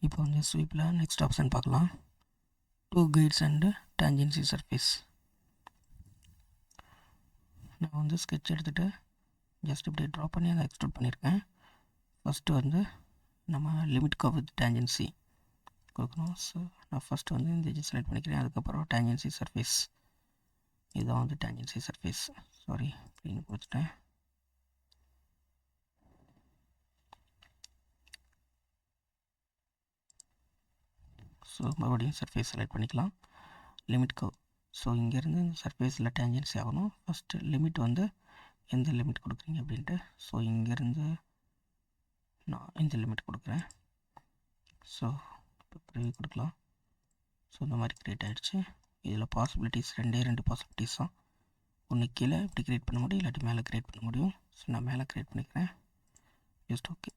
இப்போ வந்து ஸ்வீப்பில் next option பார்க்கலாம். 2 கைட்ஸ் அண்டு டேஞ்சன்சி சர்ஃபேஸ். நான் வந்து ஸ்கெட்ச் எடுத்துகிட்டு ஜஸ்ட் இப்படி ட்ரா பண்ணி அதை எக்ஸ்ட்ரூட் பண்ணியிருக்கேன். ஃபஸ்ட்டு வந்து நம்ம லிமிட் கர்வ் வித் டேஞ்சன்சி கொடுக்கணும். ஸோ நான் ஃபஸ்ட்டு வந்து இந்த எட்ஜ் செலக்ட் பண்ணிக்கிறேன். அதுக்கப்புறம் டேஞ்சன்சி சர்ஃபேஸ், இதுதான் வந்து டேஞ்சன்சி சர்ஃபேஸ். சாரி அப்படின்னு கொடுத்துட்டேன். ஸோ மறுபடியும் சர்ஃபேஸ் செலக்ட் பண்ணிக்கலாம். Limit curve. ஸோ இங்கேருந்து சர்ஃபேஸில் டேஞ்சன்சி ஆகணும். ஃபஸ்ட்டு லிமிட் வந்து எந்த லிமிட் கொடுக்குறீங்க அப்படின்ட்டு. ஸோ இங்கேருந்து நான் இந்த லிமிட் கொடுக்குறேன். ஸோ இப்போ ப்ரிவியூ கொடுக்கலாம். ஸோ இந்த மாதிரி க்ரியேட் ஆகிடுச்சு. இதில் பாசிபிலிட்டிஸ் ரெண்டு பாசிபிலிட்டிஸ் தான். ஒன்று கீழே இப்படி க்ரியேட் பண்ண முடியும், இல்லாட்டி மேலே க்ரியேட் பண்ண முடியும். ஸோ நான் மேலே க்ரியேட் பண்ணிக்கிறேன். Just okay.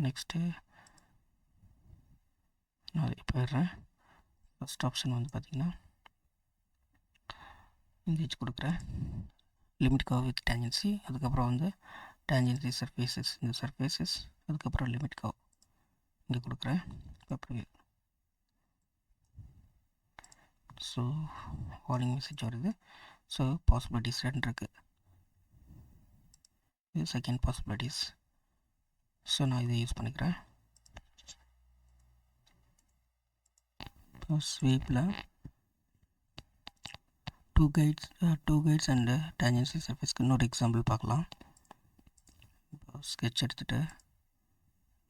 நெக்ஸ்ட்டு நான் இப்போ போயிடுறேன். ஃபஸ்ட் ஆப்ஷன் வந்து பார்த்திங்கன்னா இந்த எட்ஜ் கொடுக்குறேன், லிமிட் கர்வ் வித் டேஞ்சன்சி. அதுக்கப்புறம் வந்து டேஞ்சன்சி சர்ஃபேஸஸ், இந்த சர்ஃபேஸஸ், அதுக்கப்புறம் லிமிட் கர்வ் இங்கே கொடுக்குறேன். அப்புறம் ஸோ வார்னிங் மெசேஜ் வருது. ஸோ பாசிபிலிட்டிஸ் 2 இருக்குது. இது செகண்ட் பாசிபிலிட்டிஸ். ஸோ நான் இதை யூஸ் பண்ணிக்கிறேன். இப்போ ஸ்வீப்பில் 2 கைட்ஸ் அண்டு டேஞ்சன்சி சர்ஃபேஸ்க்கு இன்னொரு எக்ஸாம்பிள் பார்க்கலாம். இப்போ ஸ்கெட்ச் எடுத்துகிட்டு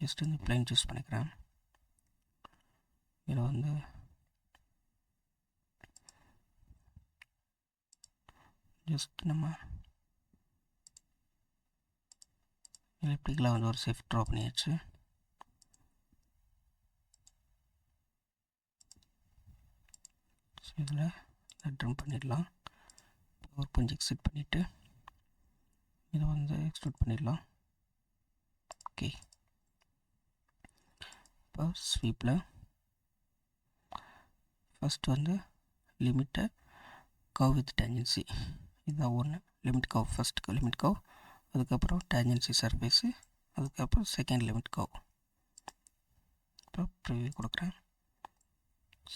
ஜஸ்ட் இந்த பிளைன் சூஸ் பண்ணிக்கிறேன். இதில் வந்து ஜஸ்ட் நம்ம எலிப்டிக்கலாக வந்து ஒரு ஷிஃப்ட் ட்ரா பண்ணியாச்சு. ஸோ இதில் ட்ரிம் பண்ணிடலாம். ஒரு கொஞ்சம் எக்ஸ்ட்ரூட் பண்ணிவிட்டு இதை வந்து எக்ஸ்ட்ரூட் பண்ணிடலாம். ஓகே. இப்போ ஸ்வீப்பில் ஃபஸ்ட்டு வந்து லிமிட்டை கர்வ் வித் டேஞ்சன்சி, இதுதான் ஒன்று. Limit curve, first limit curve, அதுக்கப்புறம் டேஞ்சன்சி சர்ஃபேஸு, அதுக்கப்புறம் செகண்ட் லிமிட் கர்வ். இப்போ ப்ரிவியூ கொடுக்குறேன்.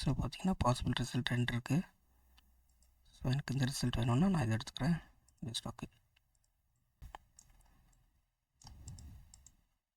ஸோ பார்த்திங்கன்னா பாசிபிள் ரிசல்ட் 2 இருக்குது. ஸோ எனக்கு இந்த ரிசல்ட் வேணும்னா நான் இதை எடுத்துக்கிறேன். Just okay.